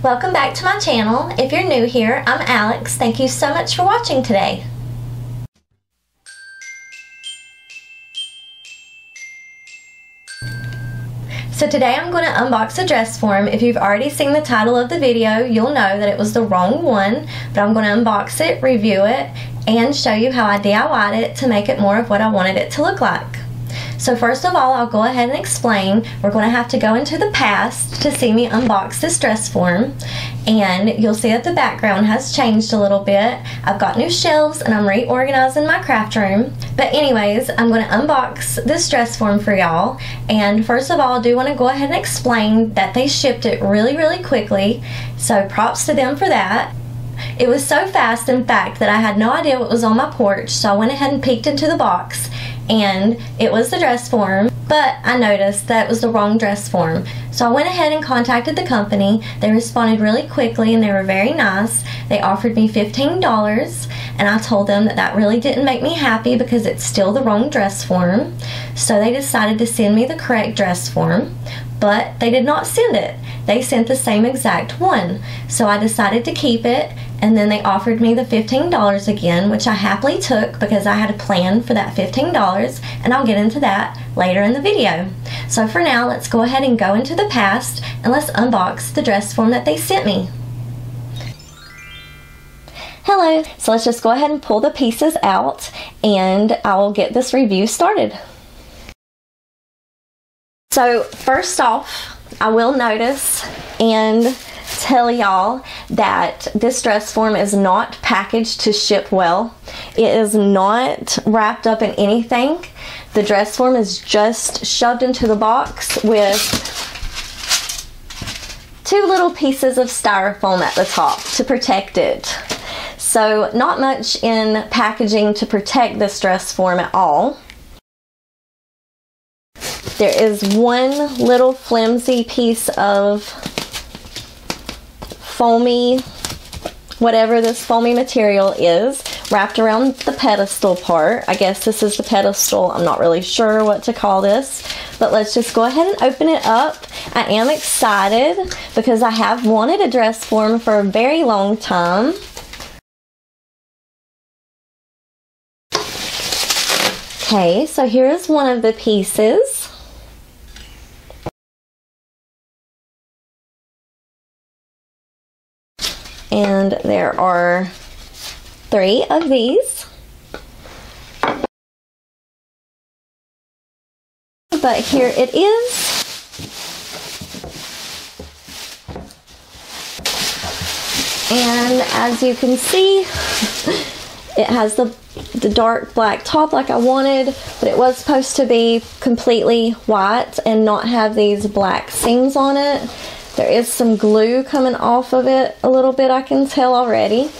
Welcome back to my channel. If you're new here, I'm Alex. Thank you so much for watching today. So today I'm going to unbox a dress form. If you've already seen the title of the video, you'll know that it was the wrong one, but I'm going to unbox it, review it, and show you how I DIY'd it to make it more of what I wanted it to look like. So first of all, I'll go ahead and explain. We're going to have to go into the past to see me unbox this dress form, and you'll see that the background has changed a little bit. I've got new shelves and I'm reorganizing my craft room. But anyways, I'm going to unbox this dress form for y'all, and first of all, I do want to go ahead and explain that they shipped it really quickly, so props to them for that. It was so fast, in fact, that I had no idea what was on my porch, so I went ahead and peeked into the box, and it was the dress form, but I noticed that it was the wrong dress form. So I went ahead and contacted the company. They responded really quickly and they were very nice. They offered me $15, and I told them that that really didn't make me happy because it's still the wrong dress form. So they decided to send me the correct dress form, but they did not send it. They sent the same exact one. So I decided to keep it, and then they offered me the $15 again, which I happily took because I had a plan for that $15, and I'll get into that later in the video. So for now, let's go ahead and go into the past and let's unbox the dress form that they sent me. Hello, so let's just go ahead and pull the pieces out and I will get this review started. So first off, I will notice and tell y'all that this dress form is not packaged to ship well. It is not wrapped up in anything. The dress form is just shoved into the box with two little pieces of styrofoam at the top to protect it. So not much in packaging to protect this dress form at all. There is one little flimsy piece of foamy, whatever this foamy material is, wrapped around the pedestal part. I guess this is the pedestal. I'm not really sure what to call this, but let's just go ahead and open it up. I am excited because I have wanted a dress form for a very long time. Okay, so here is one of the pieces. And there are 3 of these. But here it is. And as you can see, it has the dark black top like I wanted, but it was supposed to be completely white and not have these black seams on it. There is some glue coming off of it a little bit, I can tell already.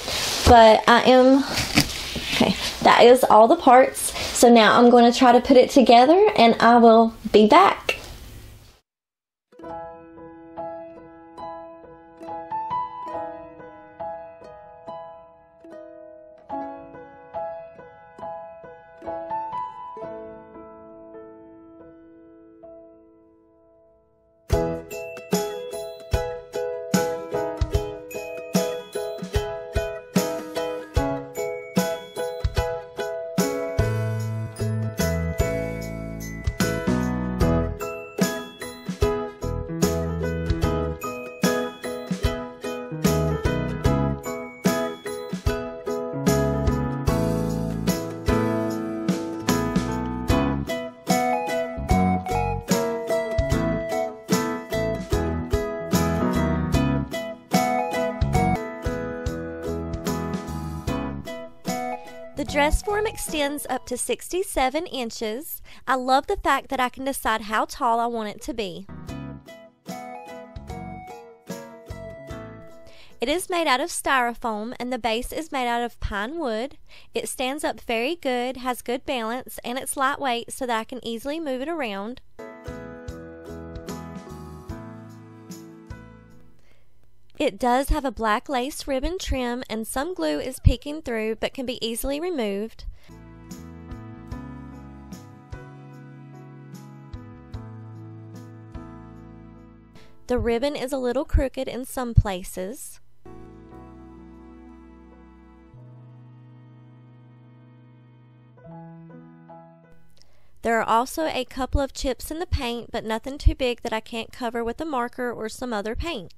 But okay, that is all the parts. So now I'm going to try to put it together and I will be back. The dress form extends up to 67 inches. I love the fact that I can decide how tall I want it to be. It is made out of styrofoam and the base is made out of pine wood. It stands up very good, has good balance, and it's lightweight so that I can easily move it around. It does have a black lace ribbon trim and some glue is peeking through but can be easily removed. The ribbon is a little crooked in some places. There are also a couple of chips in the paint, but nothing too big that I can't cover with a marker or some other paint.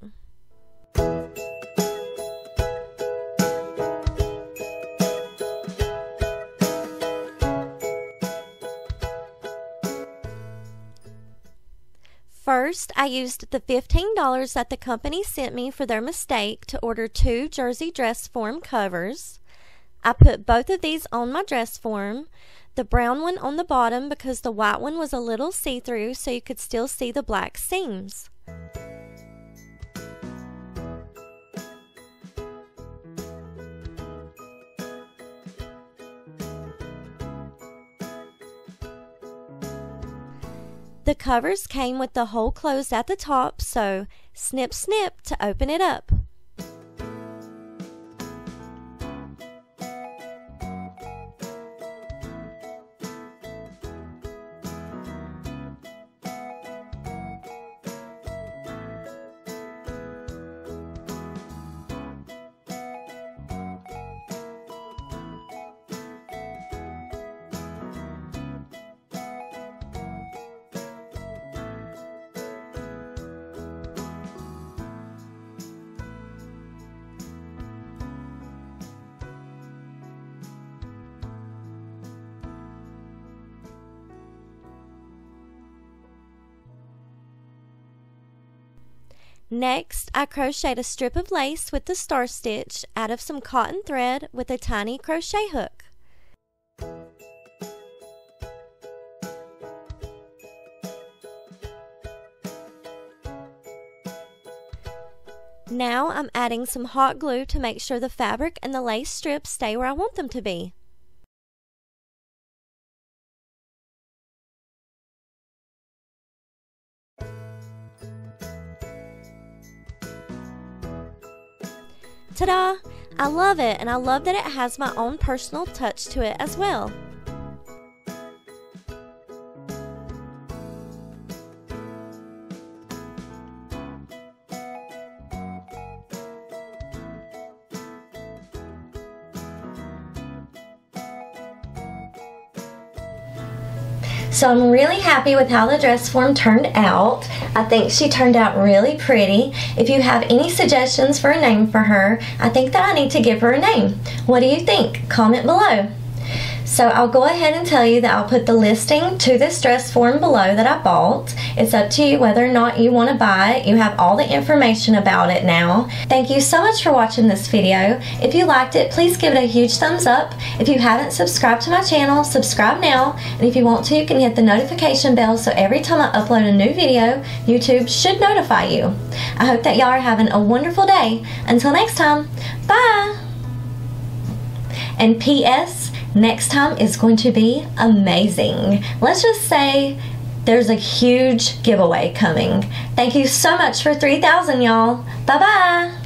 First, I used the $15 that the company sent me for their mistake to order 2 jersey Dressform covers. I put both of these on my Dressform, the brown one on the bottom because the white one was a little see-through so you could still see the black seams. The covers came with the hole closed at the top, so snip snip to open it up. Next, I crocheted a strip of lace with the star stitch out of some cotton thread with a tiny crochet hook. Now I'm adding some hot glue to make sure the fabric and the lace strips stay where I want them to be. Ta-da! I love it, and I love that it has my own personal touch to it as well. So I'm really happy with how the Dressform turned out. I think she turned out really pretty. If you have any suggestions for a name for her, I think that I need to give her a name. What do you think? Comment below. So I'll go ahead and tell you that I'll put the listing to this Dressform below that I bought. It's up to you whether or not you want to buy it. You have all the information about it now. Thank you so much for watching this video. If you liked it, please give it a huge thumbs up. If you haven't subscribed to my channel, subscribe now. And if you want to, you can hit the notification bell so every time I upload a new video, YouTube should notify you. I hope that y'all are having a wonderful day. Until next time, bye! And P.S. next time is going to be amazing. Let's just say there's a huge giveaway coming. Thank you so much for 3,000, y'all. Bye-bye.